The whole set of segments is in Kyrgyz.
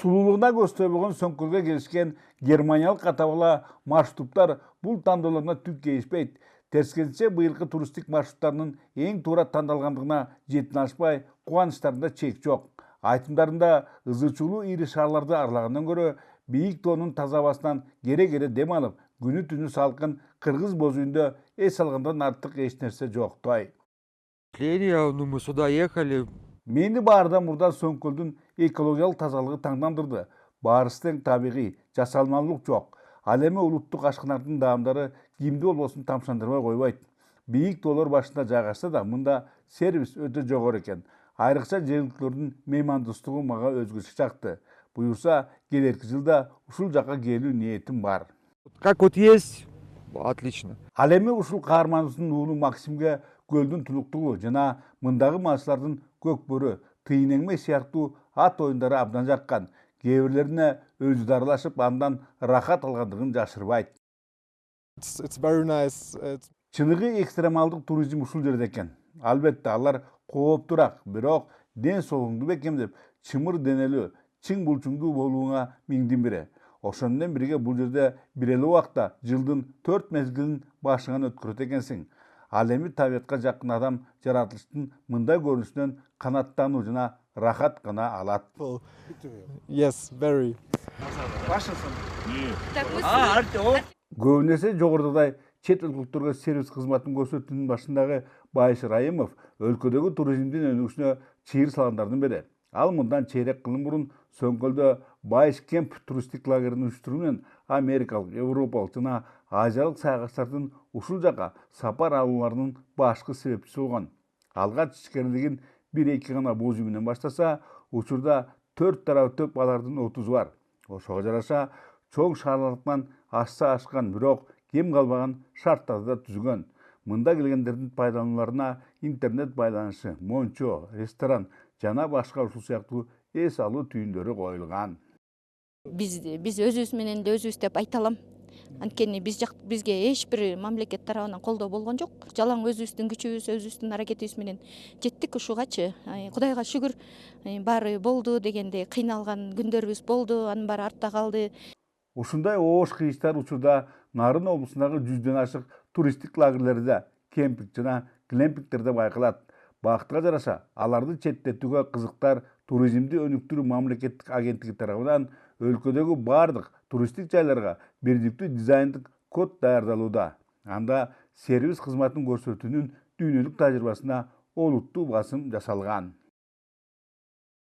Сулуулугуна көздөй болгон сөңкөлгө келишкен германиялык атабала маршруттар бул тандоолоруна түк кейишпейт. Терскенче быйылкы туристтик маршруттарынын эң туура тандалгандыгына жетин ашпай, кубанычтарында чек жок. Айтымдарында ызычулуу ири шаарларды арлагандан көрө бийик тоонун таза абасынан кере дем алып, күнү түнү салкын Кыргыз боз үйүндө эс алгандан артык эч нерсе жоктой. Ну, мы сюда ехали. Мени баардан мурда сөңкөлдүн экологиялык тазалыгы таңдандырды. Баарысы тең табигый, жасалмалуулук жок. Ал эми улуттук ашкынардын даамдары кимди болбосун тамшандырбай койбойт. Бийик тоолор башында жайгашса да мында сервис өтө жогору экен. Айрыкча жергиликтүүлөрдүн меймандостугу мага өзгөчө жакты. Буюрса, келерки жылда ушул жака келүү ниетим бар. Как вот есть, отлично. Ал эми ушул каарманыбыздын уулу Максимге көлдүн тунуктугу жана мындагы малчылардын көкбөрү, тыйын-эңме сыяктуу ат оюндары абдан жаккан. Кээ бирлерине өзү дарылашып, андан рахат алгандыгын жашырбайт. It's very nice. Чыныгы экстремалдык туризм ушул жерде экен. Албетте алар кооптураак, бирок ден соолугуңду бекемдеп, чымыр денелүү, чың булчуңдуу болууңа миңдин бири. Ошону менен бирге бул жерде бир эле убакта жылдын 4 мезгилин башыңан өткөрөт экенсиң. Ал эми табиятка жакын адам жаратылыштын мындай көрүнүшүнөн канаттануу жана рахат гана алат. Yes, very. Көбүнесе жогорудагы чет өлкөлүктөргө сервис кызматын көрсөтүүнүн башындагы Байыш Райымов өлкөдөгү туризмдин өнүгүшүнө чыйыр салгандардын бири. Ал мындан чейрек кылым мурун Сөңкөлдө Байыш кемп туристтик лагерин уюштуруу менен америкалык, европалык жана азиялык саякатчылардын ушул жака сапар алууларынын башкы себепчиси болгон. Алгач ичкерилигин 1-2 гана боз үй менен баштаса, учурда 4 тарабы төп алардын 30 бар. Ошого жараша чоң шаарлардан ашса ашкан, бирок кем калбаган шарттарды да түзгөн. Мында келгендердин пайдаланууларына интернет байланышы, мончо, ресторан жана башка ушул сыяктуу эс алуу түйүндөрү коюлган. Биз өзүбүз менен да өзүбүз деп айта алам. Анткени бизге эч бир мамлекет тарабынан колдоо болгон жок. Жалаң өзүбүздүн күчүбүз, өзүбүздүн аракетибиз менен жеттик ушугачы. Кудайга шүгүр, баары болду дегендей кыйналган күндөрүбүз болду, анын баары артта калды. Ушундай оош кыйычтар учурда Нарын облусундагы 100дөн ашык туристтик лагерлерде, кемпинг жана глэмпингтерде байкалат. Бактыга жараша аларды четтетүүгө кызыктар туризмди өнүктүрүү мамлекеттик агенттиги тарабынан өлкөдөгү бардык туристтик жайларга бирдиктүү дизайндык код даярдалууда. Анда сервис кызматын көрсөтүүнүн дүйнөлүк тажрыйбасына олуттуу басым жасалган.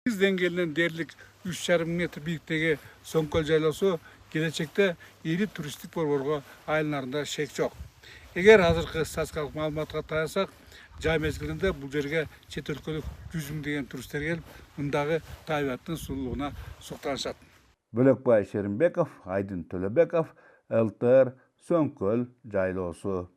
Биз деңгээлинен дээрлик 3,5 метр бийиктеги Сөңкөл жайлоосу келечекте ири туристтик борборго айланарында шек жок. Эгер азыркы статистикалык маалыматка таянсак, жай мезгилинде бул жерге чет өлкөлүк 100 миңдеген туристтер келип, мындагы табиаттын сулуулугуна суктанышат. Бөлөкбай Шеримбеков, Айдын Төлөбеков, ЛТР Сөңкөл жайлоосу.